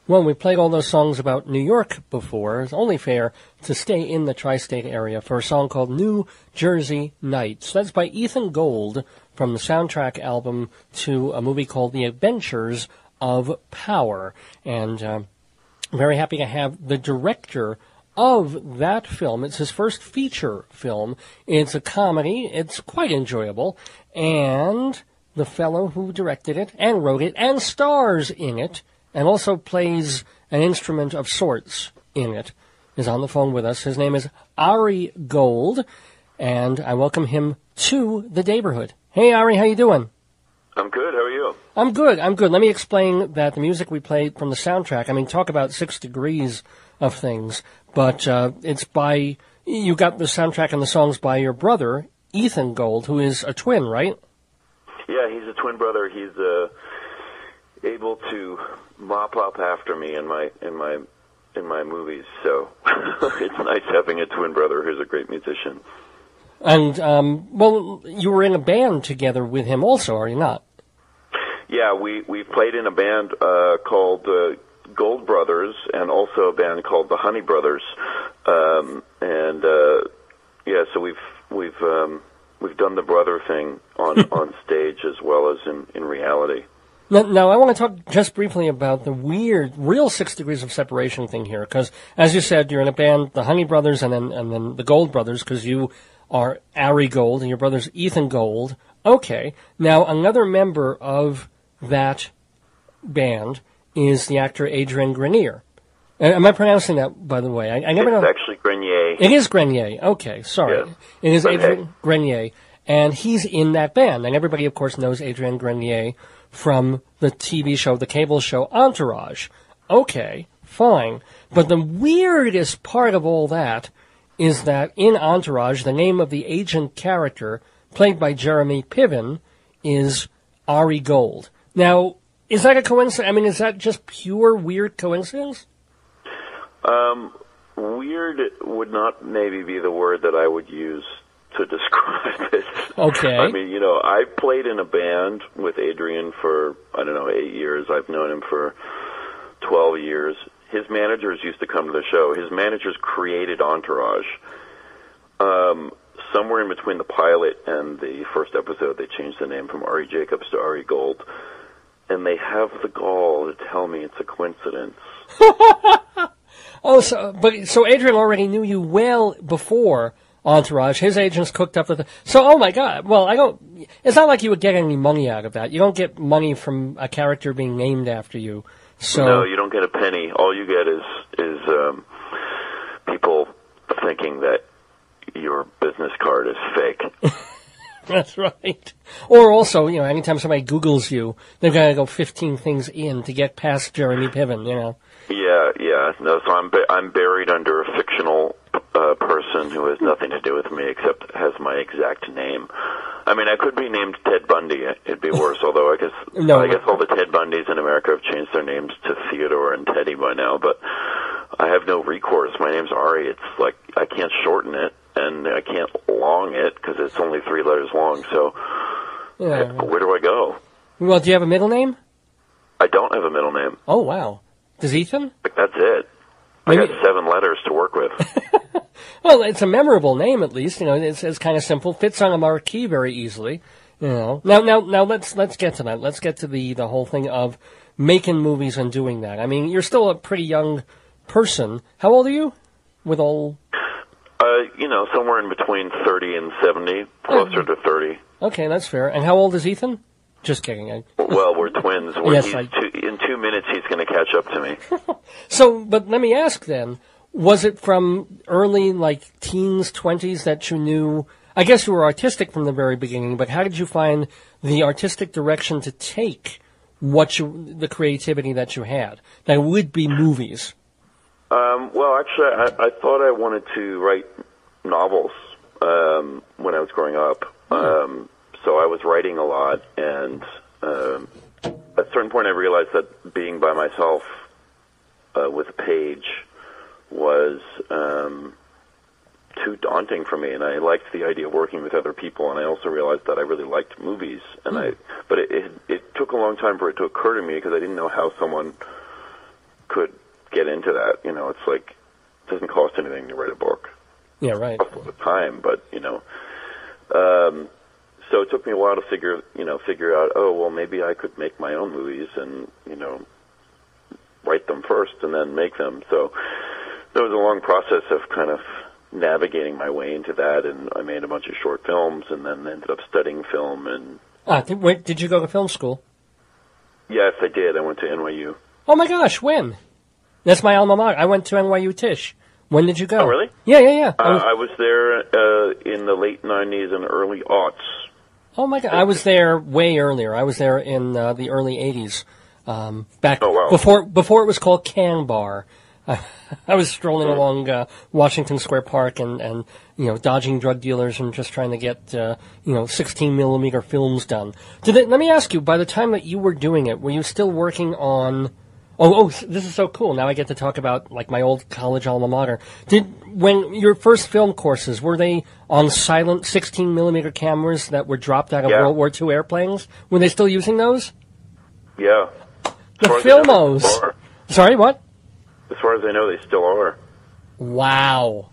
Well, we played all those songs about New York before. It's only fair to stay in the tri-state area for a song called New Jersey Nights. That's by Ethan Gold from the soundtrack album to a movie called The Adventures of Power. And very happy to have the director of that film. It's his first feature film. It's a comedy. It's quite enjoyable. And the fellow who directed it and wrote it and stars in it and also plays an instrument of sorts in it, is on the phone with us. His name is Ari Gold, and I welcome him to the neighborhood. Hey, Ari, how you doing? I'm good. How are you? I'm good. Let me explain that the music we played from the soundtrack, I mean, talk about 6 degrees of things, but it's by, you got the soundtrack and the songs by your brother, Ethan Gold, who is a twin, right? Yeah, he's a twin brother. He's able to mop up after me in my movies, so it's nice having a twin brother who's a great musician. And well, you were in a band together with him also, are you not? Yeah, we've played in a band called Gold Brothers, and also a band called the Honey Brothers, yeah, so we've done the brother thing on stage as well as in reality. Now, I want to talk just briefly about the weird, real 6 degrees of separation thing here, because, as you said, you're in a band, the Honey Brothers, and then the Gold Brothers, because you are Ari Gold, and your brother's Ethan Gold. Okay. Now, another member of that band is the actor Adrian Grenier. Am I pronouncing that, by the way? I never know. It's actually Grenier. It is Grenier. Okay, sorry. Yeah. It is Adrian Grenier, and he's in that band. And everybody, of course, knows Adrian Grenier from the TV show, the cable show Entourage. Okay, fine. But the weirdest part of all that is that in Entourage, the name of the agent character, played by Jeremy Piven, is Ari Gold. Now, is that a coincidence? I mean, is that just pure weird coincidence? Weird would not maybe be the word that I would use to describe it. Okay. I mean, I played in a band with Adrian for, 8 years. I've known him for 12 years. His managers used to come to the show. His managers created Entourage. Somewhere in between the pilot and the first episode, they changed the name from Ari Jacobs to Ari Gold. And they have the gall to tell me it's a coincidence. Oh, so Adrian already knew you well before Entourage. His agents cooked up with So, oh my God. Well, it's not like you would get any money out of that. You don't get money from a character being named after you. So no, you don't get a penny. All you get is people thinking that your business card is fake. That's right. Or also, anytime somebody Googles you, they've got to go 15 things in to get past Jeremy Piven, Yeah. No, so I'm buried under a fictional person who has nothing to do with me except has my exact name. I mean, I could be named Ted Bundy. It'd be worse, although I guess all the Ted Bundys in America have changed their names to Theodore and Teddy by now, but I have no recourse. My name's Ari. It's like I can't shorten it, and I can't long it because it's only 3 letters long, so where do I go? Well, do you have a middle name? I don't have a middle name. Oh, wow. Does Ethan? That's it. I got 7 letters to work with. Well, it's a memorable name, at least. It's kind of simple. Fits on a marquee very easily. Now let's get to that. Let's get to the whole thing of making movies and doing that. I mean, you're still a pretty young person. How old are you? With all... somewhere in between 30 and 70, closer to 30. Okay, that's fair. And how old is Ethan? Just kidding. Well, we're twins. Yes, in 2 minutes, he's going to catch up to me. So, but let me ask then, was it from early, teens, 20s that you knew, I guess you were artistic from the very beginning, but how did you find the artistic direction to take the creativity that you had? That would be movies. Well, actually, I thought I wanted to write novels when I was growing up. So I was writing a lot, and at a certain point I realized that being by myself with a page was too daunting for me, and I liked the idea of working with other people, and I also realized that I really liked movies, but it took a long time for it to occur to me because I didn't know how someone could get into that. It's like, it doesn't cost anything to write a book. Yeah, right. It costs the time, but, so it took me a while to figure out, oh, well, maybe I could make my own movies and, write them first and then make them. So there was a long process of kind of navigating my way into that, and I made a bunch of short films and then ended up studying film. And did you go to film school? Yes, I did. I went to NYU. Oh, my gosh, when? That's my alma mater. I went to NYU Tisch. When did you go? Oh, really? Yeah. I was there in the late 90s and early aughts. Oh, my God. I was there way earlier. I was there in the early 80s. Back before it was called Can Bar. I was strolling along Washington Square Park and dodging drug dealers and just trying to get 16 millimeter films done. Let me ask you, by the time that you were doing it, were you still working on? Oh, this is so cool. Now I get to talk about like my old college alma mater. When your first film courses, were they on silent 16 millimeter cameras that were dropped out of World War II airplanes? Were they still using those? Yeah. The Filmos. Sorry, what? As far as I know, they still are. Wow.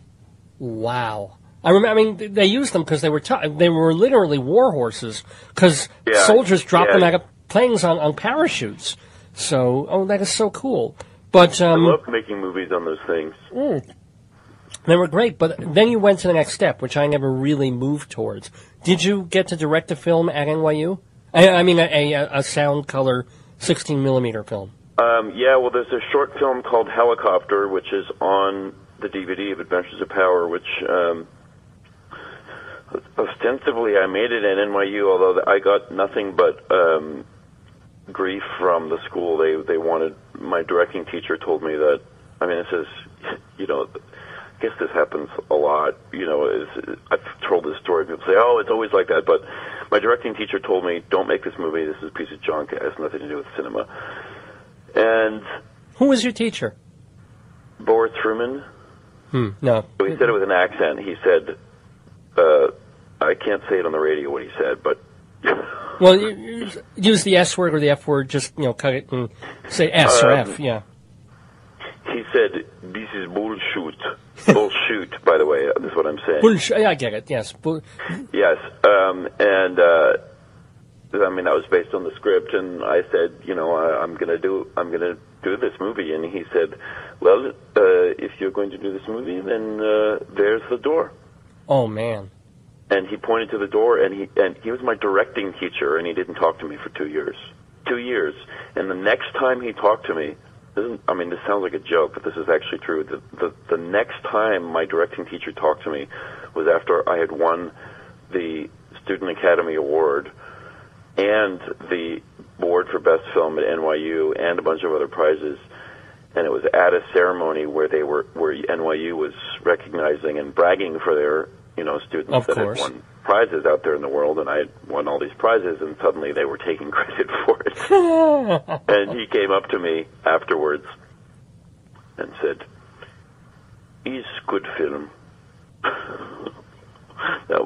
I remember. I mean, they used them because they were literally war horses because soldiers dropped them out of planes on parachutes. So, that is so cool. But I love making movies on those things. They were great, but then you went to the next step, which I never really moved towards. Did you get to direct a film at NYU? I mean, a sound color 16 millimeter film. Well, there's a short film called Helicopter, which is on the DVD of Adventures of Power, which ostensibly I made it at NYU, although I got nothing but grief from the school. They wanted, my directing teacher told me that, I mean, this is, I guess this happens a lot, I've told this story, people say, oh, it's always like that, but my directing teacher told me, don't make this movie, this is a piece of junk, it has nothing to do with cinema. And who was your teacher? Boris Truman. No. So he said it with an accent. He said, I can't say it on the radio what he said, but... Well, use the S word or the F word, just, cut it and say S or F, yeah. He said, this is bullshit. Bullshit, by the way, is what I'm saying. Bullshit, I get it, yes. Yes, I mean, that was based on the script, and I said, I'm gonna do this movie, and he said, well, if you're going to do this movie, then there's the door. Oh man! And he pointed to the door, and he was my directing teacher, and he didn't talk to me for 2 years. 2 years, and the next time he talked to me, this sounds like a joke, but this is actually true. The next time my directing teacher talked to me was after I had won the Student Academy Award and the award for best film at NYU and a bunch of other prizes, and it was at a ceremony where NYU was recognizing and bragging for their students that had won prizes out there in the world, and I had won all these prizes, and suddenly they were taking credit for it. And he came up to me afterwards and said, "Is good film." That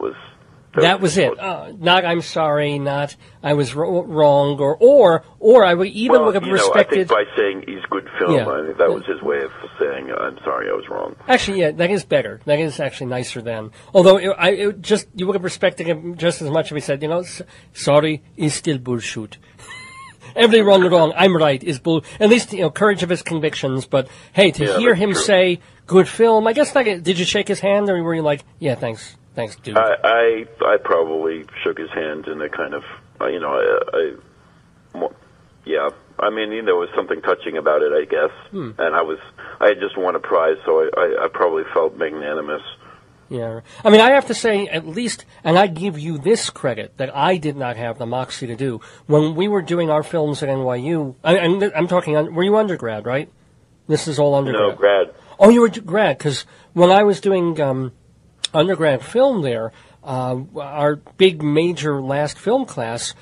was it. Not I'm sorry, not I was wrong, or I would even would have respected. I think by saying he's good film, I think that was his way of saying I'm sorry, I was wrong. Actually, yeah, that is better. That is actually nicer than. Although you would have respected him just as much if he said, sorry, is still bullshit. Everything wrong, I'm right is bull. At least courage of his convictions. But hey, to hear him say good film, I guess did you shake his hand or were you like, yeah, thanks? Thanks, dude. I probably shook his hand in a kind of, yeah. I mean, there was something touching about it, I guess. And I had just won a prize, so I probably felt magnanimous. Yeah. I mean, I have to say, at least, and I give you this credit, that I did not have the moxie to do. When we were doing our films at NYU, I'm talking, were you undergrad, right? This is all undergrad. No, grad. Oh, you were grad, because when I was doing undergrad film there, our big major last film class,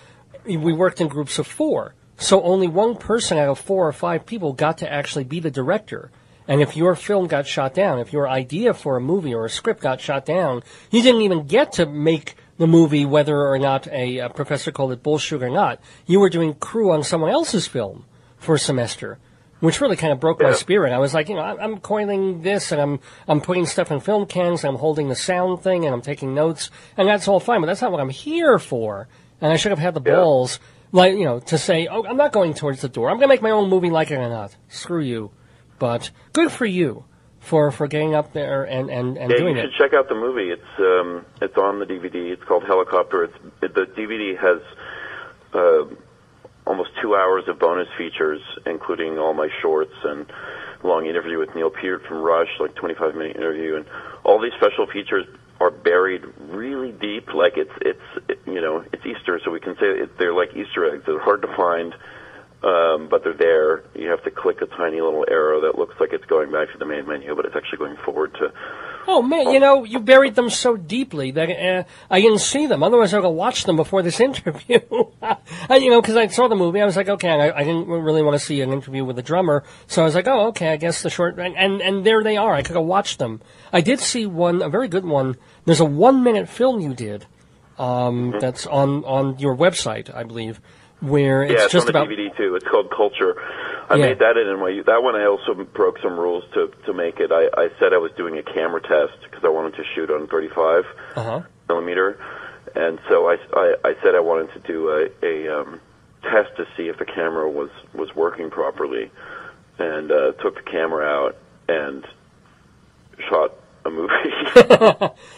we worked in groups of 4. So only one person out of 4 or 5 people got to actually be the director. And if your film got shot down, if your idea for a movie or a script got shot down, you didn't even get to make the movie whether or not a professor called it bullshit or not. You were doing crew on someone else's film for a semester. which really kind of broke my spirit. I was like, I'm coiling this, and I'm putting stuff in film cans, and I'm holding the sound thing, and I'm taking notes, and that's all fine, but that's not what I'm here for. And I should have had the balls, to say, oh, I'm not going towards the door. I'm going to make my own movie, like it or not. Screw you. But good for you for getting up there and doing it. Yeah, you should check out the movie. It's on the DVD. It's called Helicopter. The DVD has almost 2 hours of bonus features, including all my shorts and long interview with Neil Peart from Rush, like 25-minute interview, and all these special features are buried really deep. Like it's Easter, so we can say they're like Easter eggs. They're hard to find, but they're there. You have to click a tiny little arrow that looks like it's going back to the main menu, but it's actually going forward to. Oh man, you buried them so deeply that I didn't see them. Otherwise, I would have watched them before this interview. Because I saw the movie, I was like, okay, I didn't really want to see an interview with the drummer, so I was like, oh, okay, I guess the short and there they are. I could have watched them. I did see one, a very good one. There's a 1-minute film you did, that's on your website, I believe, where it's just on the about DVD too. It's called Culture. I made that in NYU. That one I also broke some rules to make it. I said I was doing a camera test because I wanted to shoot on 35 millimeter, and so I said I wanted to do a test to see if the camera was working properly, and took the camera out and shot a movie.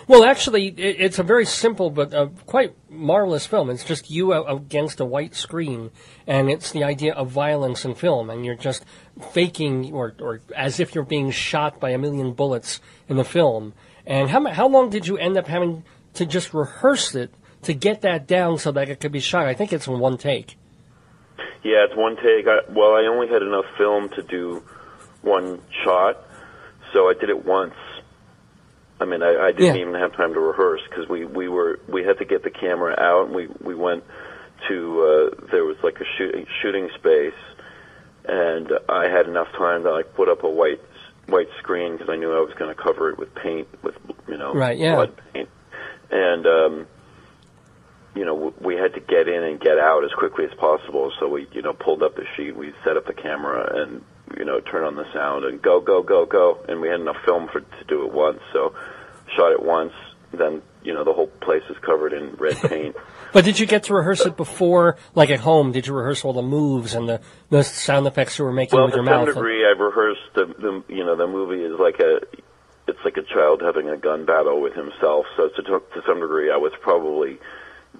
Well, actually, it's a very simple but quite marvelous film. It's just you against a white screen, and it's the idea of violence in film, and you're just faking or as if you're being shot by a million bullets in the film. And how long did you end up having to just rehearse it to get that down so that it could be shot? I think it's in one take. Yeah, it's one take. I only had enough film to do one shot, so I did it once. I mean, I didn't even have time to rehearse because we had to get the camera out, and we went to there was like a shooting space, and I had enough time to put up a white screen because I knew I was going to cover it with paint, with blood paint, and we had to get in and get out as quickly as possible. So we pulled up the sheet, we set up the camera, and turn on the sound and go, and we had enough film to do it once, so shot it once, then, the whole place is covered in red paint. But did you get to rehearse it before, like at home? Did you rehearse all the moves and the sound effects you were making with your mouth? Well, to some degree, I've rehearsed the movie is it's like a child having a gun battle with himself, so to some degree I was probably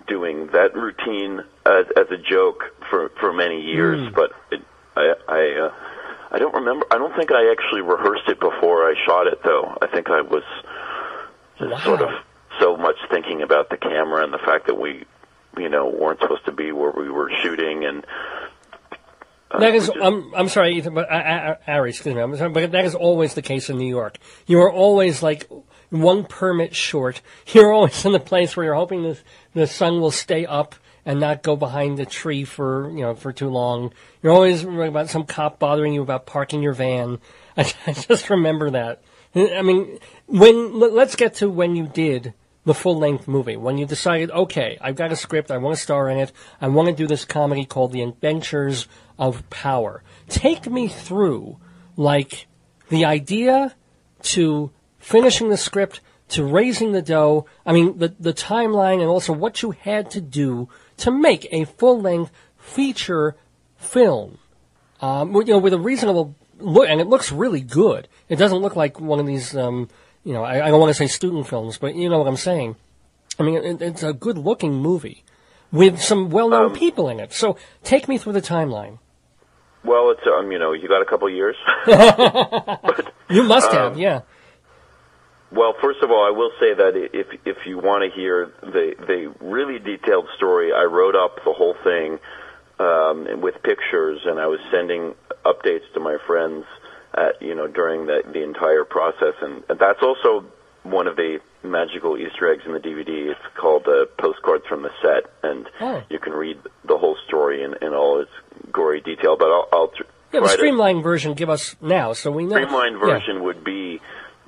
doing that routine as a joke for many years, but I don't remember. I don't think I actually rehearsed it before I shot it, though. I think I was just sort of so much thinking about the camera and the fact that we, weren't supposed to be where we were shooting. And that is, I'm sorry, Ethan, but Ari, excuse me, I'm sorry, but that is always the case in New York. You are always like one permit short. You're always in the place where you're hoping the sun will stay up and not go behind the tree for too long. You're always worried about some cop bothering you about parking your van. I just remember that. I mean, let's get to when you did the full-length movie, when you decided, okay, I've got a script, I want to star in it, I want to do this comedy called The Adventures of Power. Take me through, the idea to finishing the script, to raising the dough, I mean, the timeline, and also what you had to do to make a full-length feature film, with a reasonable look, and it looks really good. It doesn't look like one of these, I don't want to say student films, but you know what I'm saying. I mean, it's a good-looking movie with some well-known people in it. So take me through the timeline. Well, it's you got a couple years. You must have, yeah. Well, first of all, I will say that if you want to hear the really detailed story, I wrote up the whole thing with pictures, and I was sending updates to my friends during the entire process, and that's also one of the magical Easter eggs in the DVD. It's called Postcards from the Set, and you can read the whole story in all its gory detail. But I'll the streamlined version give us now, so we know. Streamlined version would be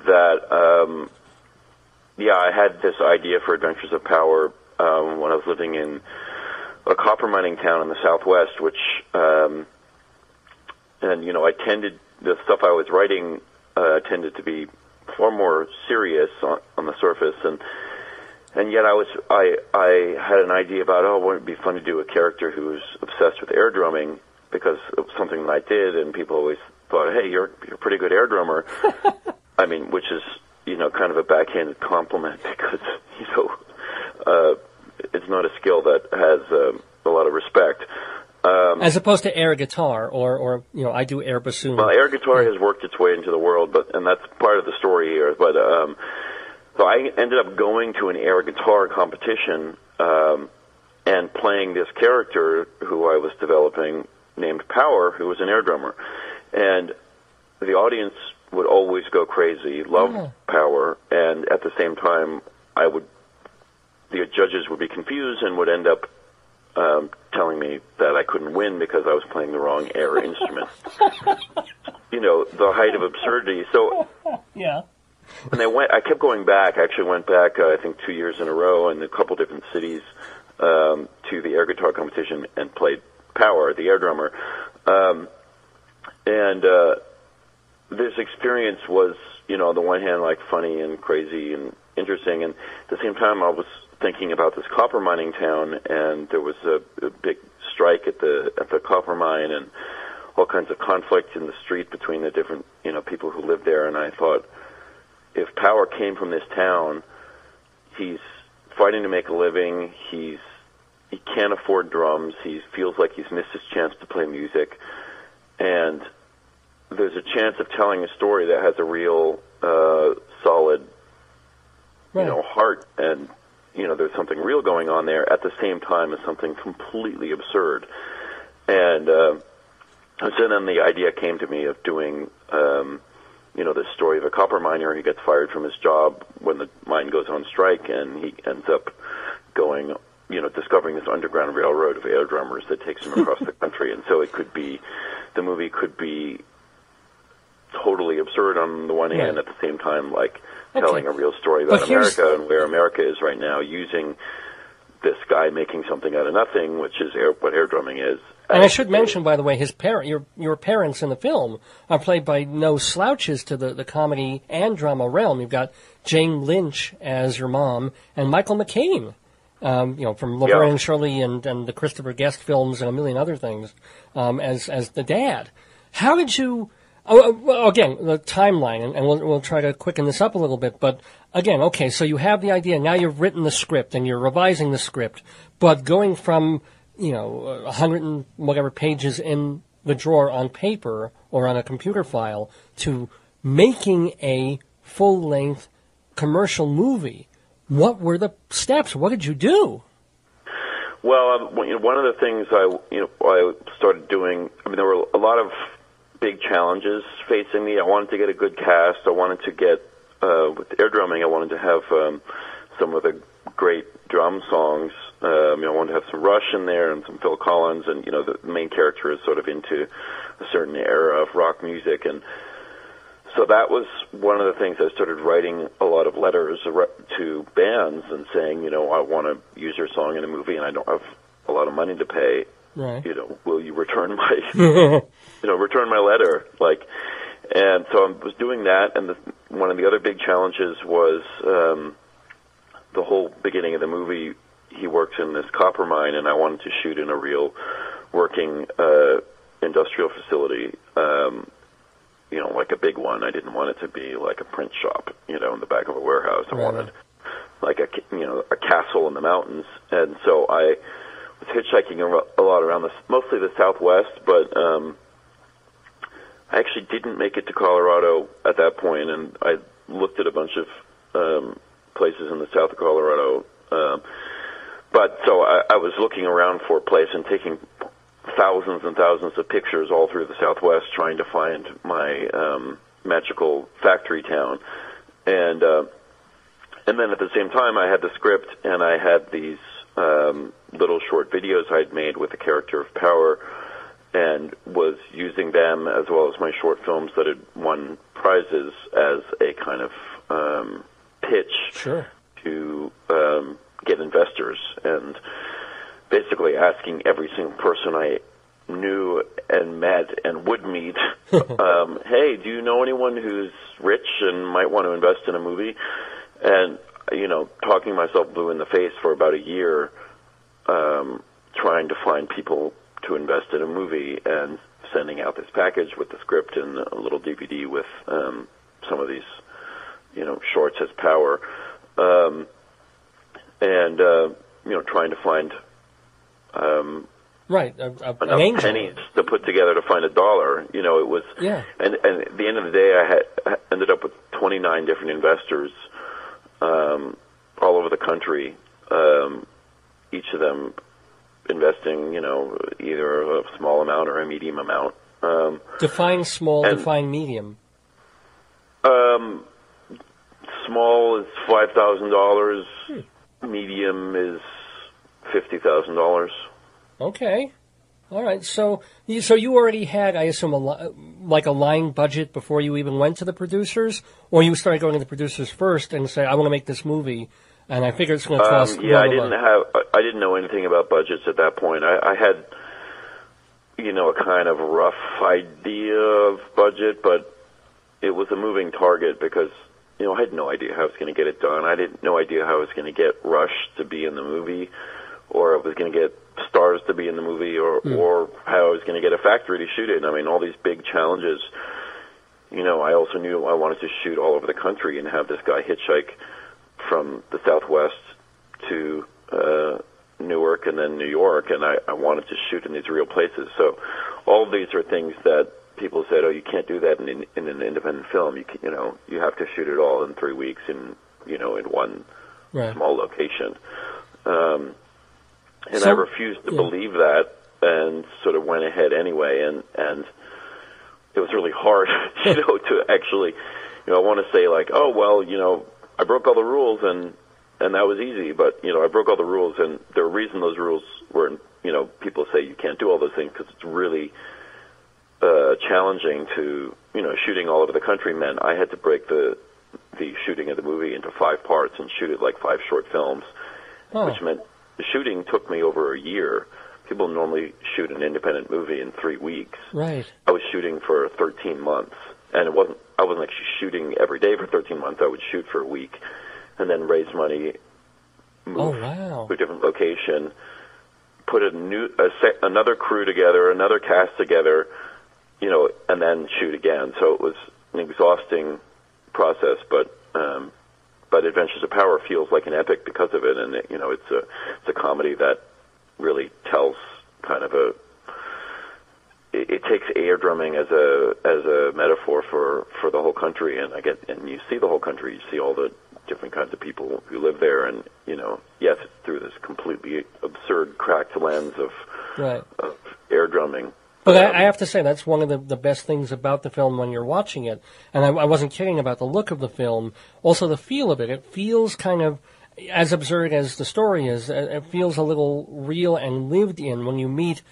that, I had this idea for Adventures of Power when I was living in a copper mining town in the Southwest, which and the stuff I was writing tended to be far more serious on the surface, and yet I had an idea about, wouldn't it be fun to do a character who was obsessed with air drumming because of something that I did, and people always thought, hey, you're a pretty good air drummer. I mean, which is, kind of a backhanded compliment because, it's not a skill that has a lot of respect. As opposed to air guitar or I do air bassoon. Well, air guitar has worked its way into the world, and that's part of the story here. But so I ended up going to an air guitar competition and playing this character who I was developing named Power, who was an air drummer. And the audience would always go crazy, love Power, and at the same time, the judges would be confused and would end up telling me that I couldn't win because I was playing the wrong air instrument. The height of absurdity. So, yeah. And I kept going back. I actually went back, I think, 2 years in a row in a couple different cities to the air guitar competition and played Power, the air drummer. And this experience was, on the one hand, like funny and crazy and interesting, and at the same time, I was thinking about this copper mining town, and there was a big strike at the copper mine, and all kinds of conflict in the street between the different people who lived there. And I thought, if Power came from this town, he's fighting to make a living. He can't afford drums. He feels like he's missed his chance to play music, and there's a chance of telling a story that has a real solid, heart, and there's something real going on there at the same time as something completely absurd. And so then the idea came to me of doing, the story of a copper miner. He gets fired from his job when the mine goes on strike, and he ends up going, discovering this underground railroad of air drummers that takes him across the country. And so the movie could be totally absurd on the one hand, at the same time, telling a real story about America and where America is right now, using this guy making something out of nothing, which is what air drumming is. And I should mention, by the way, your parents in the film are played by no slouches to the comedy and drama realm. You've got Jane Lynch as your mom and Michael McCain, from Laverne and Shirley and the Christopher Guest films and a million other things, as the dad. How did you? Well, again, the timeline, and we'll try to quicken this up a little bit. But again, okay, so you have the idea. Now you've written the script and you're revising the script, but going from 100 and whatever pages in the drawer on paper or on a computer file to making a full-length commercial movie. What were the steps? What did you do? Well, one of the things I started doing. I mean, there were a lot of big challenges facing me. I wanted to get a good cast. I wanted to get, with air drumming, I wanted to have some of the great drum songs. I wanted to have some Rush in there and some Phil Collins, and, the main character is sort of into a certain era of rock music. And so that was one of the things. I started writing a lot of letters to bands and saying, I want to use your song in a movie and I don't have a lot of money to pay. Right. Will you return my, return my letter? And so I was doing that, and one of the other big challenges was the whole beginning of the movie. He works in this copper mine, and I wanted to shoot in a real working industrial facility, like a big one. I didn't want it to be like a print shop, in the back of a warehouse. I wanted like a castle in the mountains, and so I was hitchhiking a lot around mostly the Southwest, but I actually didn't make it to Colorado at that point, and I looked at a bunch of places in the south of Colorado. But so I was looking around for a place and taking thousands and thousands of pictures all through the Southwest, trying to find my magical factory town. And then at the same time, I had the script, and I had these little short videos I'd made with the character of Power, and was using them as well as my short films that had won prizes as a kind of pitch to get investors, and basically asking every single person I knew and met and would meet, hey, do you know anyone who's rich and might want to invest in a movie? And, talking myself blue in the face for about a year, trying to find people to invest in a movie and sending out this package with the script and a little DVD with some of these, shorts as power. Trying to find right enough an angel. pennies to put together to find $1. It was, yeah. And at the end of the day, I ended up with 29 different investors all over the country, each of them investing, either a small amount or a medium amount. Define small, define medium. Small is $5,000. Medium is $50,000. Okay. All right. So you already had, I assume, a line budget before you even went to the producers, or you started going to the producers first and say, "I want to make this movie," and I figured it's going to cost. I didn't know anything about budgets at that point. I had, a kind of rough idea of budget, but it was a moving target because I had no idea how I was going to get it done. I had no idea how I was going to get Rush to be in the movie, or I was going to get stars to be in the movie, or how I was going to get a factory to shoot it. I mean, all these big challenges. I also knew I wanted to shoot all over the country and have this guy hitchhike from the Southwest to Newark and then New York, and I wanted to shoot in these real places. So all of these are things that people said, "Oh, you can't do that in an independent film. You have to shoot it all in 3 weeks in one small location." And I refused to believe that, and sort of went ahead anyway. And it was really hard, to actually, I want to say like, "Oh, well, I broke all the rules and that was easy." But I broke all the rules, and the reason those rules were, people say you can't do all those things because it's really challenging to, shooting all over the country meant I had to break the shooting of the movie into 5 parts and shoot it like 5 short films, which meant the shooting took me over a year. People normally shoot an independent movie in 3 weeks. Right. I was shooting for 13 months, and I wasn't actually shooting every day for 13 months. I would shoot for a week, and then raise money, move to a different location, put another crew together, another cast together, and then shoot again. So it was an exhausting process, but Adventures of Power feels like an epic because of it, and it's a comedy that really tells kind of it takes air drumming as a metaphor for the whole country, and you see the whole country, you see all the different kinds of people who live there, and yes, it's through this completely absurd cracked lens of air drumming. But I have to say, that's one of the best things about the film when you're watching it. And I wasn't kidding about the look of the film. Also, the feel of it. It feels kind of, as absurd as the story is, it feels a little real and lived in when you meet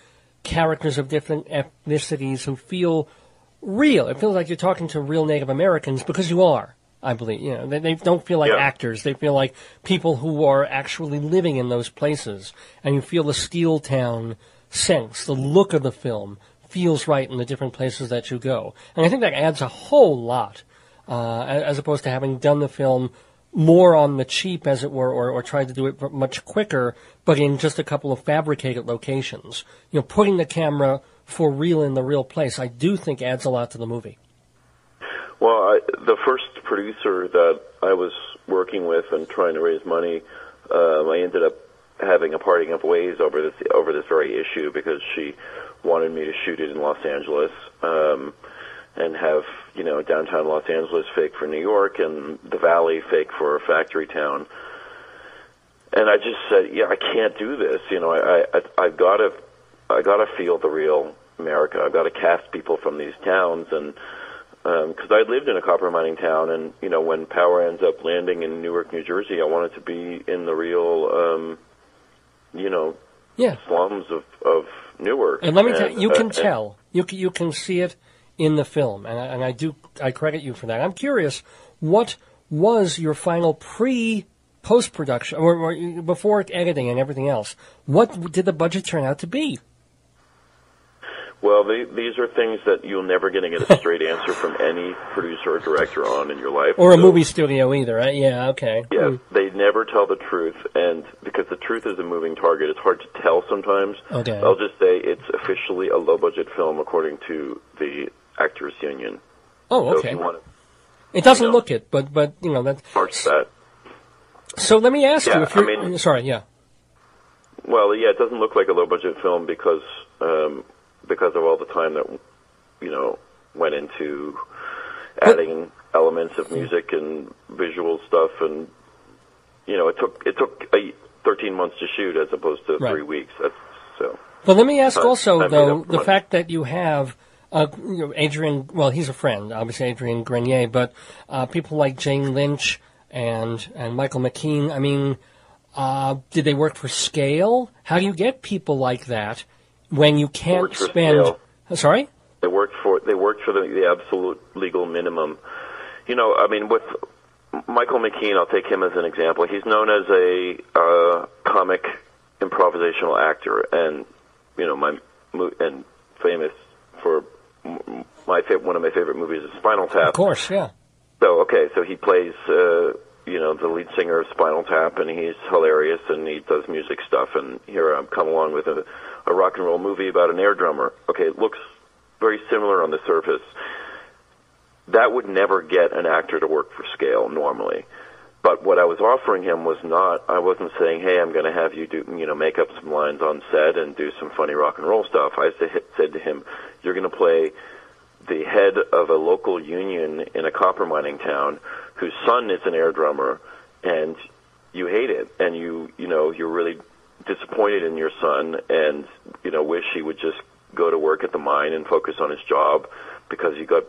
characters of different ethnicities who feel real. It feels like you're talking to real Native Americans, because you are, I believe. They don't feel like actors. They feel like people who are actually living in those places. And you feel the Steel Town sense. The look of the film feels right in the different places that you go. And I think that adds a whole lot, as opposed to having done the film more on the cheap, as it were, or tried to do it much quicker, but in just a couple of fabricated locations. Putting the camera for real in the real place, I do think adds a lot to the movie. Well, the first producer that I was working with and trying to raise money, I ended up having a parting of ways over this very issue, because she wanted me to shoot it in Los Angeles, and have downtown Los Angeles fake for New York and the Valley fake for Factory Town. And I just said, I can't do this. I've got to feel the real America. I've got to cast people from these towns, and because I lived in a copper mining town, and when Power ends up landing in Newark, New Jersey, I wanted to be in the real slums of Newark. And let me tell you, you can tell. You can see it in the film, and I credit you for that. I'm curious, what was your final post-production, or before editing and everything else? What did the budget turn out to be? Well, these are things that you'll never get a straight answer from any producer or director on in your life. Or a movie studio either, right? Yeah, okay. Yeah, they never tell the truth, and because the truth is a moving target, it's hard to tell sometimes. Okay. I'll just say it's officially a low-budget film according to the Actors Union. Oh, okay. So if you want it doesn't look it, but that's... Parts that. So let me ask you if you're... sorry, yeah. Well, yeah, it doesn't look like a low-budget film because of all the time that, went into adding elements of music and visual stuff, and, it took 13 months to shoot as opposed to 3 weeks. But let me ask also, though, the fact that you have, Adrian, well, he's a friend, obviously Adrian Grenier, but people like Jane Lynch and Michael McKean, I mean, did they work for scale? How do you get people like that when you can't spend... Scale. Sorry? They worked for the absolute legal minimum. With Michael McKean, I'll take him as an example. He's known as a comic improvisational actor, and and famous for one of my favorite movies is Spinal Tap. Of course, yeah. So he plays the lead singer of Spinal Tap, and he's hilarious, and he does music stuff. And here I'm come along with a rock and roll movie about an air drummer. Okay, it looks very similar on the surface. That would never get an actor to work for scale normally. But what I was offering him was not, I wasn't saying, hey, I'm going to have you do, make up some lines on set and do some funny rock and roll stuff. I said to him, you're going to play the head of a local union in a copper mining town whose son is an air drummer, and you hate it, and you're really disappointed in your son, and wish he would just go to work at the mine and focus on his job because you got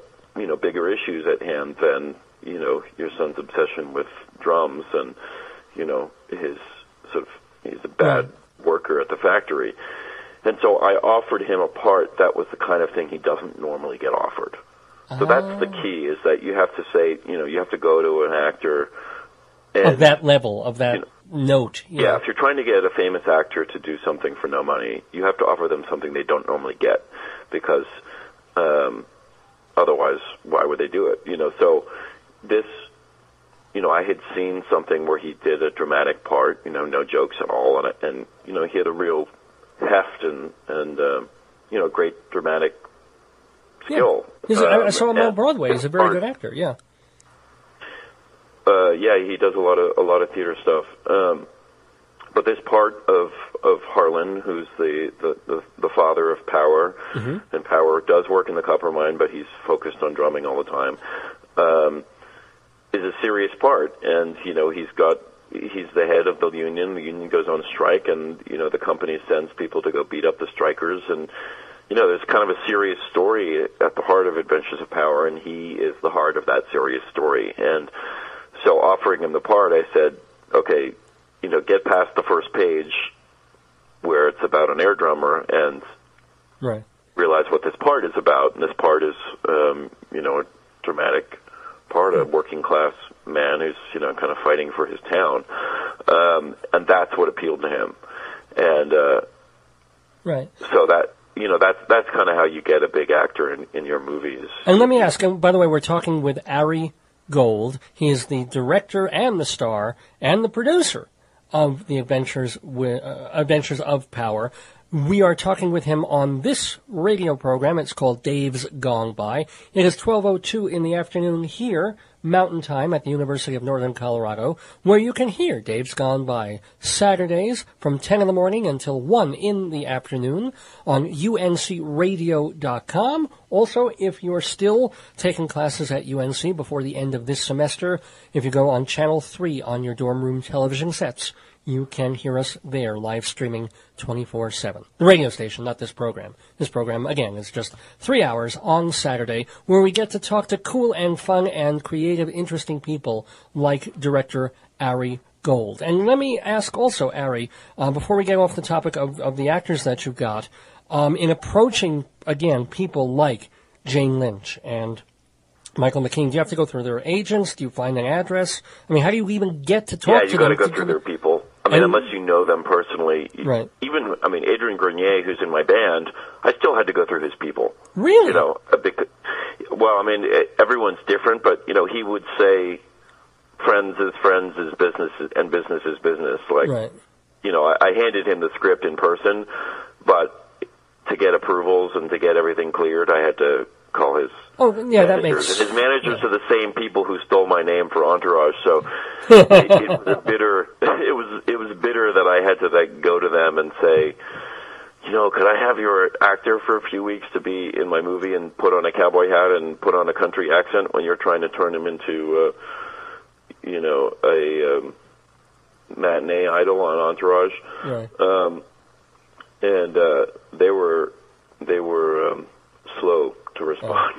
bigger issues at hand than your son's obsession with drums and he's a bad worker at the factory. And so I offered him a part that was the kind of thing he doesn't normally get offered. So that's the key, is that you have to say, you have to go to an actor and, of that level, of that note. Yeah, if you're trying to get a famous actor to do something for no money, you have to offer them something they don't normally get, because otherwise, why would they do it? So this, I had seen something where he did a dramatic part, no jokes at all, and he had a real heft and great dramatic skill. Yeah. I saw him on Broadway. He's a very good actor. Yeah. He does a lot of theater stuff. But this part of Harlan, who's the father of Power, and Power does work in the copper mine, but he's focused on drumming all the time, is a serious part. And he's the head of the union. The union goes on strike, and the company sends people to go beat up the strikers. And there's kind of a serious story at the heart of Adventures of Power, and he is the heart of that serious story. And so offering him the part, I said, okay, get past the first page where it's about an air drummer and realize what this part is about. And this part is, a dramatic part, a working class man who's, kind of fighting for his town. And that's what appealed to him. And, so that, that's kind of how you get a big actor in your movies. And let me ask, and by the way, we're talking with Ari Gold. He is the director and the star and the producer of the Adventures of Power. We are talking with him on this radio program. It's called Dave's Gone By. It is 12:02 in the afternoon here, Mountain Time, at the University of Northern Colorado, where you can hear Dave's Gone By Saturdays from 10 in the morning until 1 in the afternoon on uncradio.com. Also, if you're still taking classes at UNC before the end of this semester, if you go on Channel 3 on your dorm room television sets, you can hear us there, live streaming 24/7. The radio station, not this program. This program, again, is just 3 hours on Saturday, where we get to talk to cool and fun and creative, interesting people like director Ari Gold. And let me ask also, Ari, before we get off the topic of the actors that you've got, in approaching, again, people like Jane Lynch and Michael McKean, do you have to go through their agents? Do you find an address? I mean, how do you even get to talk to them? Yeah, you got to go through their people. I I mean, unless you know them personally. Right. Even, I mean, Adrian Grenier, who's in my band, I still had to go through his people. Really? You know, well, I mean, everyone's different, but, you know, he would say friends is business, and business is business. Like, right. You know, I handed him the script in person, but to get approvals and to get everything cleared, I had to call his that makes sense. And his managers are the same people who stole my name for Entourage, so it was bitter. It was bitter that I had to like go to them and say, you know, could I have your actor for a few weeks to be in my movie and put on a cowboy hat and put on a country accent when you're trying to turn him into, you know, a matinee idol on Entourage? Right. And they were slow to respond.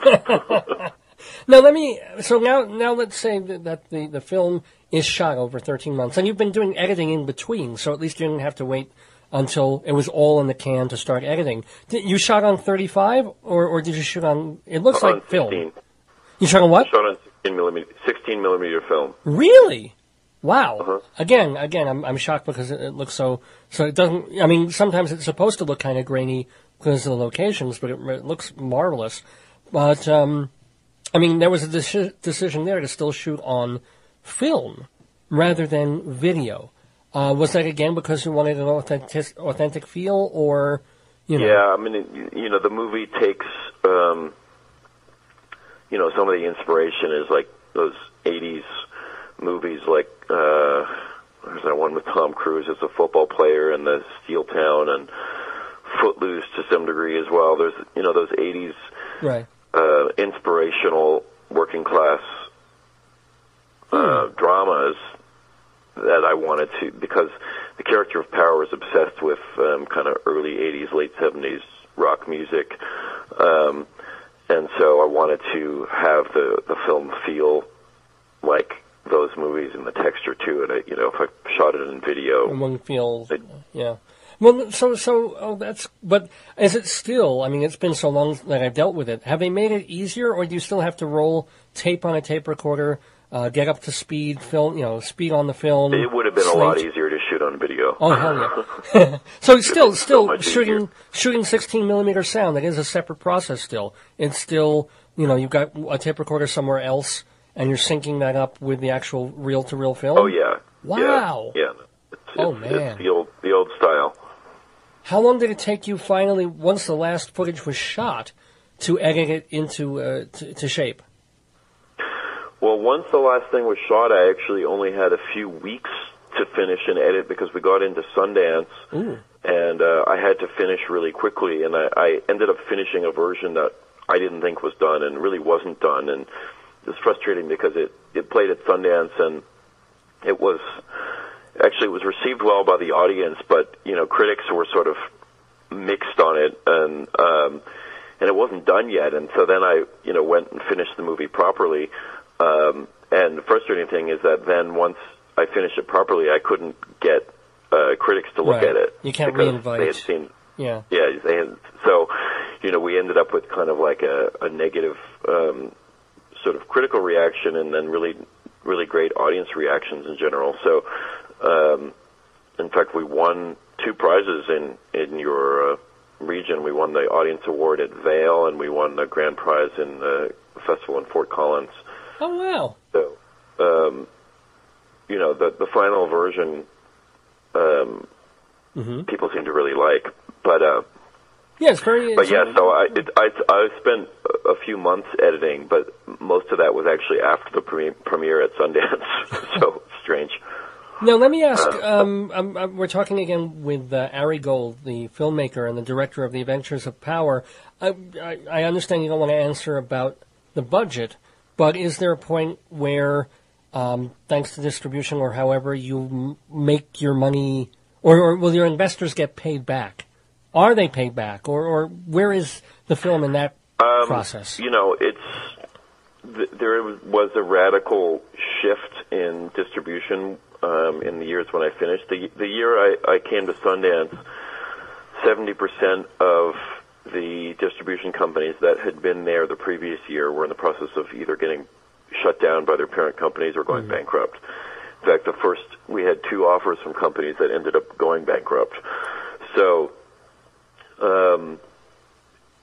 Now now let's say that the film is shot over 13 months, and you've been doing editing in between, so at least you didn't have to wait until it was all in the can to start editing. You shot on 35, or did you shoot on? It looks like 16. film. You shot on what? I shot on 16 millimeter film. Really? Wow. Uh-huh. Again, I'm shocked because it looks so it doesn't. I mean, sometimes it's supposed to look kind of grainy because of the locations, but it looks marvelous. But I mean, there was a decision there to still shoot on film rather than video. Was that again because you wanted an authentic feel, or you know? Yeah, I mean, you know, the movie takes, you know, some of the inspiration is like those '80s movies, like there's that one with Tom Cruise as a football player, and the Steel Town, and Footloose to some degree as well. There's, you know, those '80s right. Inspirational working class dramas that I wanted to, because the character of Power was obsessed with kind of early '80s, late '70s rock music, and so I wanted to have the film feel like those movies and the texture to it. You know, if I shot it in video, and one feels, yeah. Well, that's. But is it still? I mean, it's been so long that I've dealt with it. Have they made it easier, or do you still have to roll tape on a tape recorder, get up to speed, film? You know, speed on the film. It would have been a lot easier to shoot on video. Oh hell yeah! So it's still shooting 16 millimeter sound. That is a separate process. Still, it's still, you know, you've got a tape recorder somewhere else, and you're syncing that up with the actual reel-to-reel film. Oh yeah! Wow! Yeah. Man! It's the old style. How long did it take you finally, once the last footage was shot, to edit it into to shape? Well, once the last thing was shot, I actually only had a few weeks to finish and edit because we got into Sundance, and I had to finish really quickly, and I ended up finishing a version that I didn't think was done and really wasn't done, and it was frustrating because it played at Sundance, and it was received well by the audience, but, you know, critics were sort of mixed on it, and it wasn't done yet, and so then I, you know, went and finished the movie properly, and the frustrating thing is that then once I finished it properly, I couldn't get critics to look at it. You can't reinvite. They had seen, yeah, they had, so, you know, we ended up with kind of like a negative sort of critical reaction, and then really, really great audience reactions in general. So, in fact, we won 2 prizes in your region. We won the audience award at Vail, and we won the grand prize in the festival in Fort Collins. Oh wow! So, you know, the final version, people seem to really like, but yeah, it's very. But yeah, so I spent a few months editing, but most of that was actually after the premiere at Sundance. So strange. Now, let me ask, we're talking again with Ari Gold, the filmmaker and the director of The Adventures of Power. I understand you don't want to answer about the budget, but is there a point where, thanks to distribution or however, you make your money, or will your investors get paid back? Are they paid back, or where is the film in that process? You know, there was a radical shift in distribution in the years when I finished. The year I came to Sundance, 70% of the distribution companies that had been there the previous year were in the process of either getting shut down by their parent companies or going bankrupt. fact, we had 2 offers from companies that ended up going bankrupt. So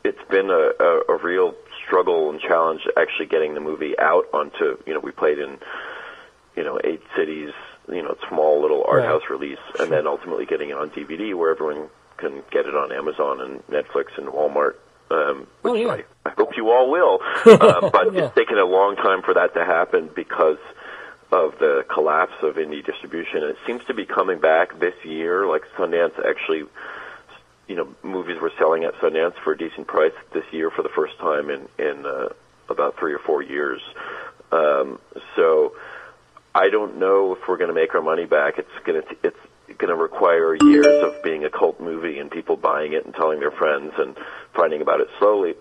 it's been a real struggle and challenge actually getting the movie out onto, we played in, 8 cities, small little art house release, and then ultimately getting it on DVD where everyone can get it on Amazon and Netflix and Walmart. I hope you all will. But it's taken a long time for that to happen because of the collapse of indie distribution. And it seems to be coming back this year. Like Sundance actually, movies were selling at Sundance for a decent price this year for the first time in about 3 or 4 years. So I don't know if we're going to make our money back. It's going to require years of being a cult movie and people buying it and telling their friends and finding about it slowly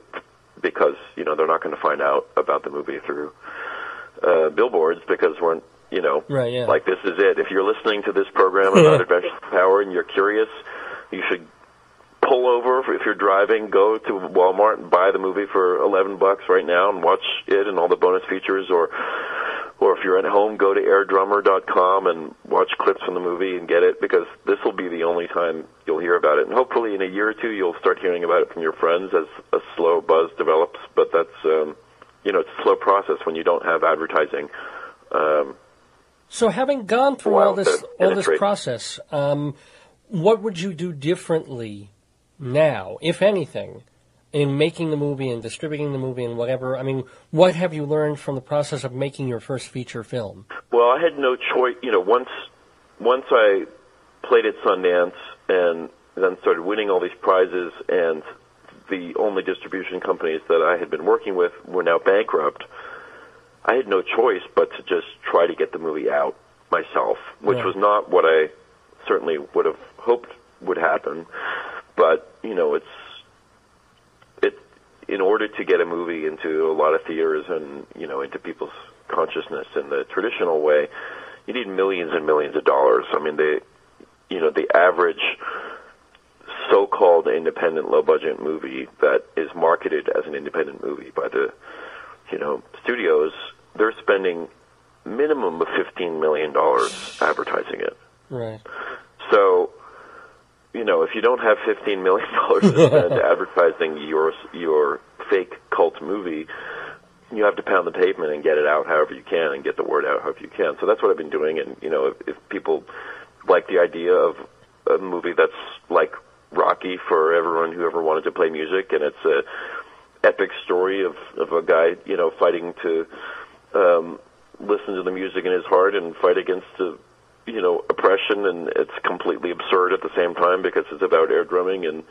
because, they're not going to find out about the movie through billboards because we're, like this is it. If you're listening to this program about Adventures of Power and you're curious, you should pull over. If you're driving, go to Walmart and buy the movie for $11 right now and watch it and all the bonus features, or if you're at home, go to airdrummer.com and watch clips from the movie and get it, because this will be the only time you'll hear about it. And hopefully in a year or 2 you'll start hearing about it from your friends as a slow buzz develops, but that's it's a slow process when you don't have advertising. So having gone through all this process, what would you do differently now, if anything, in making the movie and distributing the movie and whatever? I mean, what have you learned from the process of making your first feature film? Well, I had no choice. Once I played at Sundance and then started winning all these prizes, and the only distribution companies that I had been working with were now bankrupt, I had no choice but to just try to get the movie out myself, which was not what I certainly would have hoped would happen. But, in order to get a movie into a lot of theaters and, into people's consciousness in the traditional way, you need millions and millions of dollars. I mean, the average so-called independent low-budget movie that is marketed as an independent movie by the, studios, they're spending minimum of $15 million advertising it. Right. So, if you don't have $15 million to spend advertising your fake cult movie, you have to pound the pavement and get it out however you can and get the word out however you can. So that's what I've been doing. And, if people like the idea of a movie that's like Rocky for everyone who ever wanted to play music, and it's a epic story of a guy, fighting to listen to the music in his heart and fight against the oppression, and it's completely absurd at the same time because it's about air drumming, and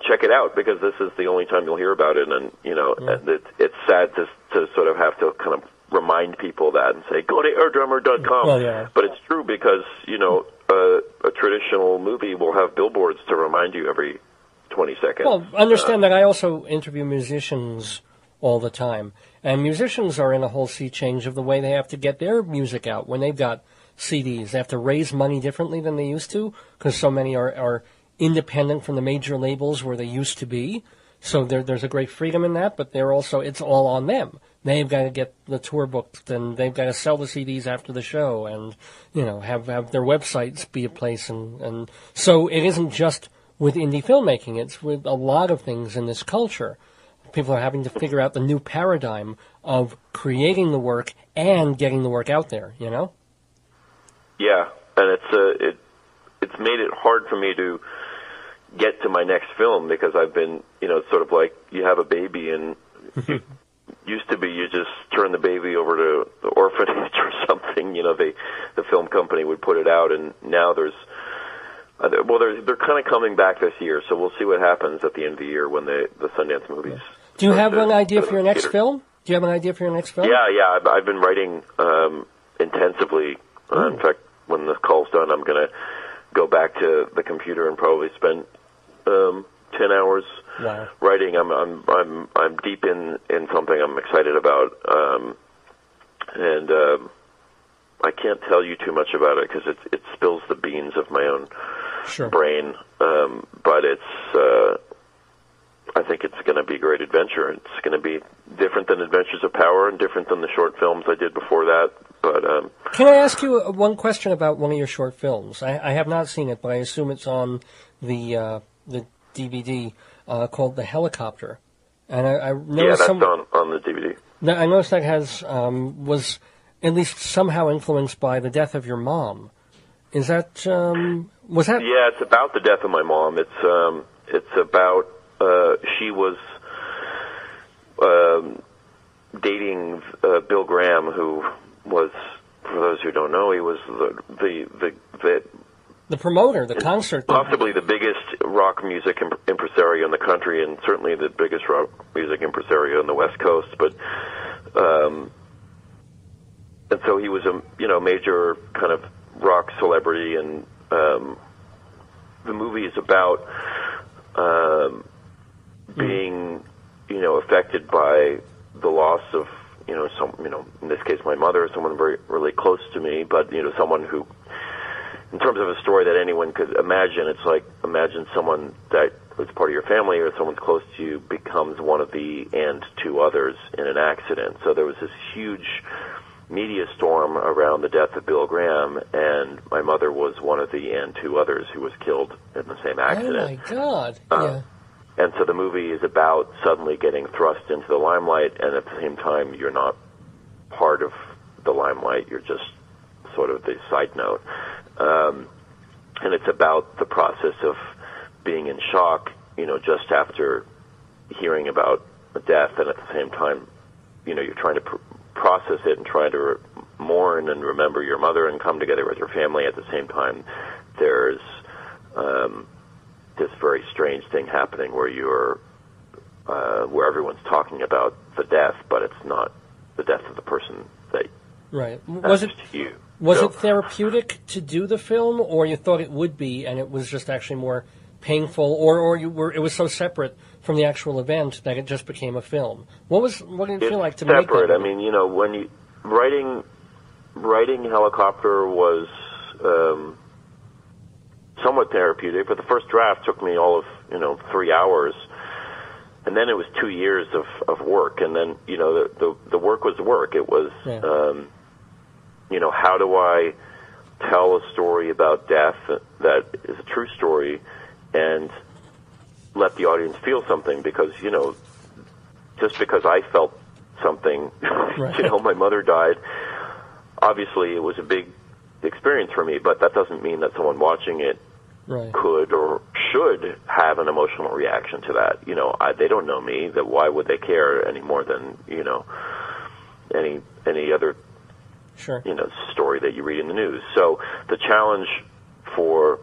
check it out because this is the only time you'll hear about it, and and it's sad to sort of have to kind of remind people that and say go to airdrummer.com. Well, but it's true because a traditional movie will have billboards to remind you every 20 seconds. Well, understand that I also interview musicians all the time, and musicians are in a whole sea change of the way they have to get their music out when they've got CDs. They have to raise money differently than they used to because so many are independent from the major labels where they used to be. So there's a great freedom in that, but it's all on them. They've got to get the tour booked, and they've got to sell the CDs after the show, and have their websites be a place, and so it isn't just with indie filmmaking. It's with a lot of things in this culture. People are having to figure out the new paradigm of creating the work and getting the work out there. Yeah, and it's made it hard for me to get to my next film because I've been, it's sort of like you have a baby and it used to be you just turn the baby over to the orphanage or something, the film company would put it out, and now they're kind of coming back this year, so we'll see what happens at the end of the year when the Sundance movies. Do you have an idea for your next film? Do you have an idea for your next film? Yeah, I've been writing intensively. In fact, when this call's done, I'm going to go back to the computer and probably spend 10 hours writing. I'm deep in something I'm excited about, and I can't tell you too much about it because it spills the beans of my own brain. But it's I think it's going to be a great adventure. It's going to be different than Adventures of Power and different than the short films I did before that. But can I ask you one question about one of your short films? I have not seen it, but I assume it's on the DVD called The Helicopter. And I noticed that's on the DVD. I noticed that was at least somehow influenced by the death of your mom. Is that was that? Yeah, it's about the death of my mom. It's about she was dating Bill Graham, who was, for those who don't know, he was the promoter, the concert, possibly the biggest rock music impresario in the country, and certainly the biggest rock music impresario on the West Coast. But and so he was a major kind of rock celebrity, and the movie is about being affected by the loss of in this case my mother, someone very really close to me, but someone who, in terms of a story that anyone could imagine, it's like imagine someone that was part of your family or someone close to you becomes one of the and two others in an accident. So there was this huge media storm around the death of Bill Graham, and my mother was one of the and two others who was killed in the same accident. Oh my God! Yeah. And so the movie is about suddenly getting thrust into the limelight, and at the same time, you're not part of the limelight. You're just sort of the side note. And it's about the process of being in shock, just after hearing about a death, and at the same time, you're trying to process it and trying to mourn and remember your mother and come together with your family. At the same time, there's this very strange thing happening where where everyone's talking about the death, but it's not the death of the person that right. Was it you. Was it therapeutic to do the film, or you thought it would be, and it was just actually more painful, or it was so separate from the actual event that it just became a film? What did it feel like to make that? Separate. I mean, when you writing Helicopter was somewhat therapeutic, but the first draft took me all of 3 hours, and then it was 2 years of work, and then the work was work. It was how do I tell a story about death that is a true story and let the audience feel something, because just because I felt something, right. My mother died, obviously it was a big experience for me, but that doesn't mean that someone watching it right. could or should have an emotional reaction to that. They don't know me. That why would they care any more than any other sure. story that you read in the news? So the challenge for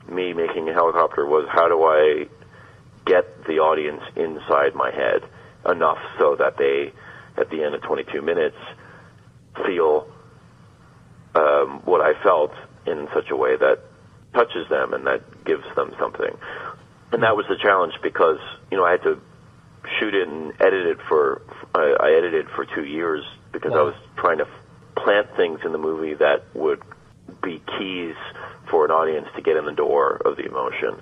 me making a Helicopter was, how do I get the audience inside my head enough so that they, at the end of 22 minutes, feel what I felt in such a way that touches them and that gives them something. And that was the challenge, because I had to shoot it and edit it I edited for 2 years, because wow. I was trying to plant things in the movie that would be keys for an audience to get in the door of the emotion,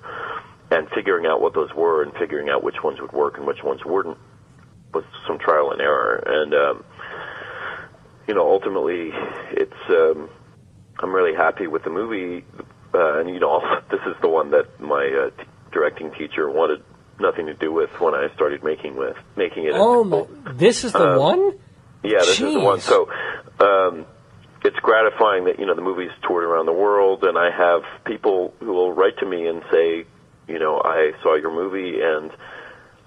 and figuring out what those were and figuring out which ones would work and which ones wouldn't was some trial and error. And ultimately it's I'm really happy with the movie. And this is the one that my directing teacher wanted nothing to do with when I started making it. Oh, this is the one? Yeah, this is the one. So it's gratifying that the movie's toured around the world, and I have people who will write to me and say, I saw your movie and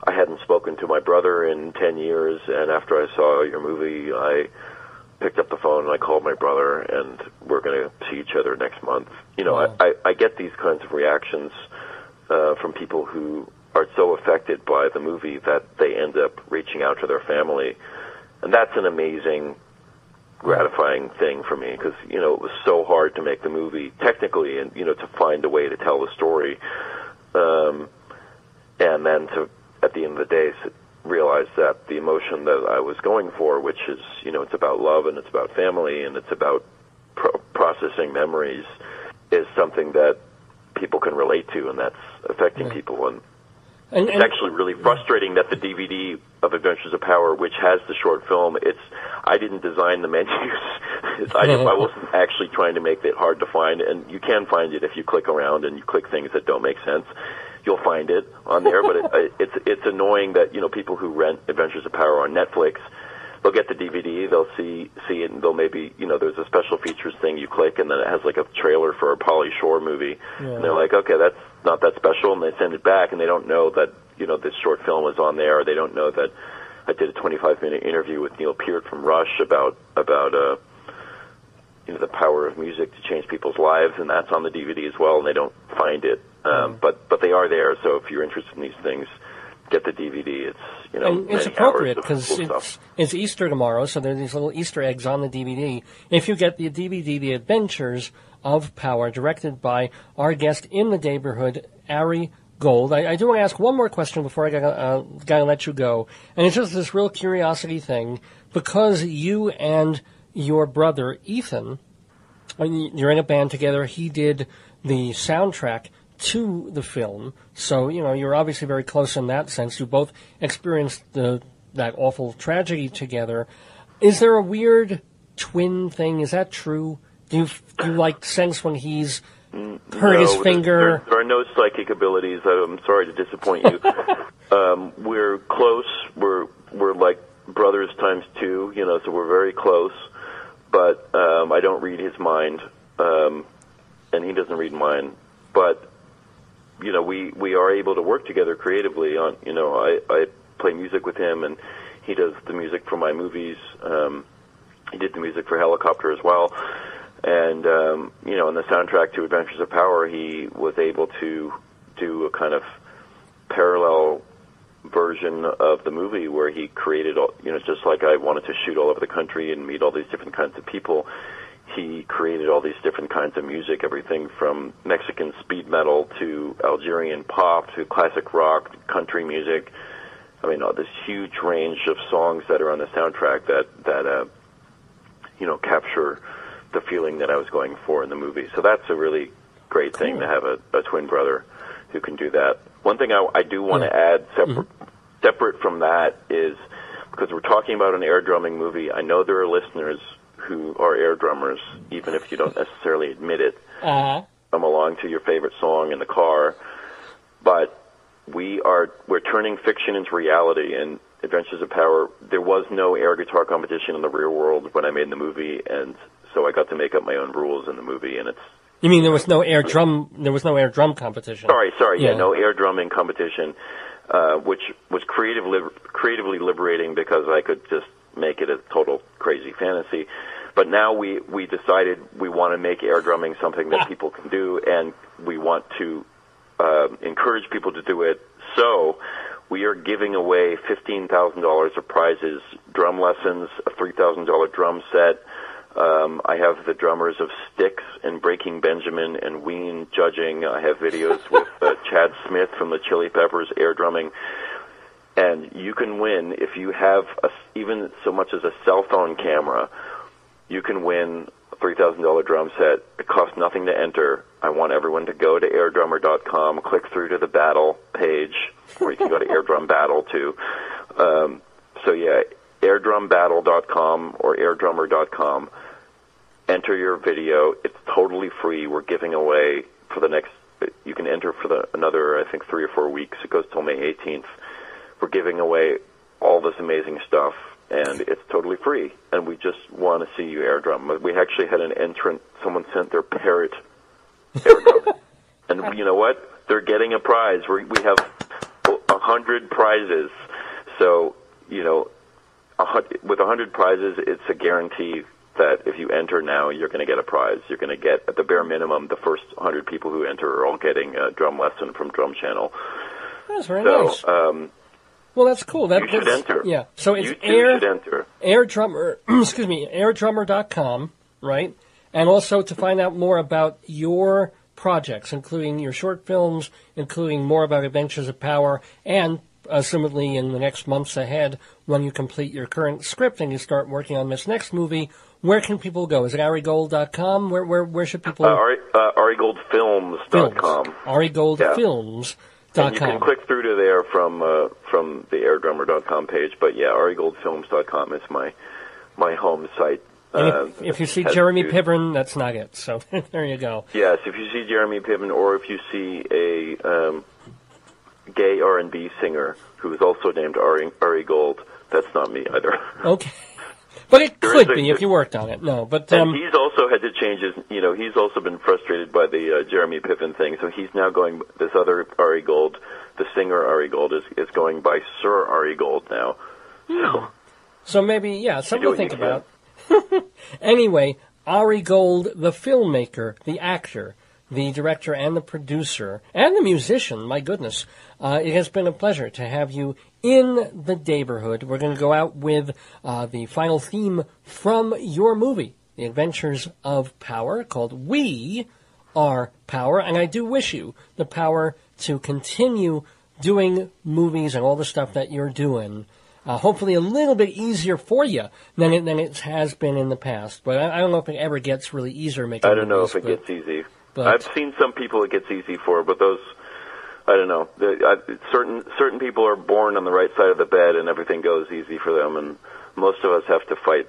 I hadn't spoken to my brother in 10 years, and after I saw your movie, I picked up the phone and I called my brother, and we're going to see each other next month. Wow. I get these kinds of reactions from people who are so affected by the movie that they end up reaching out to their family, and that's an amazing, gratifying thing for me, because it was so hard to make the movie technically, and to find a way to tell the story, and then to, at the end of the day, realize that the emotion that I was going for, which is it's about love and it's about family and it's about processing memories, is something that people can relate to, and that's affecting right. people. And It's actually really frustrating that the DVD of Adventures of Power, which has the short film, I didn't design the menus. I wasn't actually trying to make it hard to find, and you can find it if you click around and you click things that don't make sense. You'll find it on there, but it's annoying that, you know, people who rent Adventures of Power on Netflix, they'll get the DVD, they'll see it, and they'll maybe, you know, there's a special features thing you click, and then it has like a trailer for a Pauly Shore movie, and they're like, okay, that's not that special, and they send it back, and they don't know that, you know, this short film is on there, or they don't know that I did a 25-minute interview with Neil Peart from Rush about you know, the power of music to change people's lives, and that's on the DVD as well, and they don't find it, but they are there. So if you're interested in these things, get the DVD. It's, you know, and it's appropriate because it's Easter tomorrow, so there are these little Easter eggs on the DVD. If you get the DVD, The Adventures of Power, directed by our guest in the neighborhood, Ari Gold. I do want to ask one more question before I gotta let you go, and it's just this real curiosity thing, because you and your brother Ethan, you're in a band together. He did the soundtrack to the film, so you know you're obviously very close in that sense. You both experienced that awful tragedy together. Is there a weird twin thing? Is that true? Do you like sense when he's hurt his finger? There are no psychic abilities. I'm sorry to disappoint you. We're close. We're like brothers times two. You know, so we're very close. But I don't read his mind, and he doesn't read mine. But you know, we are able to work together creatively. On, you know, I play music with him, and he does the music for my movies. He did the music for Helicopter as well, and you know, in the soundtrack to Adventures of Power, he was able to do a kind of parallel version of the movie where he created all, you know, just like I wanted to shoot all over the country and meet all these different kinds of people, he created all these different kinds of music, everything from Mexican speed metal to Algerian pop to classic rock, country music. I mean, this huge range of songs that are on the soundtrack that you know, capture the feeling that I was going for in the movie. So that's a really great thing to have a twin brother who can do that. One thing I do want to add, separate from that, is because we're talking about an air drumming movie, I know there are listeners who are air drummers, even if you don't necessarily admit it. Come along to your favorite song in the car. But we're turning fiction into reality, and Adventures of Power, there was no air guitar competition in the real world when I made the movie, and so I got to make up my own rules in the movie, and it's... You mean there was no air drum competition? Sorry, no air drumming competition, which was creatively liberating because I could just make it a total crazy fantasy. But now we decided we want to make air drumming something that people can do, and we want to encourage people to do it. So we are giving away $15,000 of prizes, drum lessons, a $3,000 drum set. I have the drummers of Styx and Breaking Benjamin and Ween judging. I have videos with Chad Smith from the Chili Peppers air drumming. And you can win if you have even so much as a cell phone camera. You can win a $3,000 drum set. It costs nothing to enter. I want everyone to go to airdrummer.com, click through to the battle page, or you can go to Airdrum Battle too. So yeah, airdrumbattle.com or airdrummer.com. Enter your video. It's totally free. We're giving away for the next, you can enter for another, I think, 3 or 4 weeks. It goes till May 18th. We're giving away all this amazing stuff, and it's totally free. And we just want to see you air drum. We actually had an entrant, someone sent their parrot air drum. And you know what? They're getting a prize. We have 100 prizes. So, you know, with 100 prizes, it's a guarantee that if you enter now, you're going to get a prize. You're going to get, at the bare minimum, the first 100 people who enter are all getting a drum lesson from Drum Channel. That's very nice. Well, that's cool. You should enter. Yeah. So it's airdrummer.com, right? And also to find out more about your projects, including your short films, including more about Adventures of Power, and assumedly in the next months ahead, when you complete your current script and you start working on this next movie, where can people go? Is it arigold.com? Where should people... arigoldfilms.com. arigoldfilms.com. And you can click through to there from the airdrummer.com page. But yeah, arigoldfilms.com is my home site. And if you see Jeremy Piven, that's not it. So there you go. Yes, if you see Jeremy Piven, or if you see a gay R&B singer who is also named Ari Gold, that's not me either. Okay. But it could be if you worked on it. No, but and he's also had to change his. He's also been frustrated by the Jeremy Piven thing. So he's now going. This other Ari Gold, the singer Ari Gold, is going by Sir Ari Gold now. So maybe something to think about. Anyway, Ari Gold, the filmmaker, the actor, the director, and the producer, and the musician. My goodness, it has been a pleasure to have you in the neighborhood. We're going to go out with the final theme from your movie, The Adventures of Power, called We Are Power. And I do wish you the power to continue doing movies and all the stuff that you're doing. Hopefully a little bit easier for you than it has been in the past. But I don't know if it ever gets really easier making movies. I don't know if it gets easy. I've seen some people it gets easy for, but those... I don't know. Certain people are born on the right side of the bed, and everything goes easy for them, and most of us have to fight.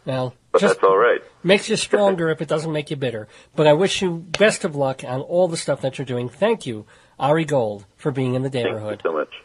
Well, but that's all right. Makes you stronger if it doesn't make you bitter. But I wish you best of luck on all the stuff that you're doing. Thank you, Ari Gold, for being in the neighborhood. Thank you so much.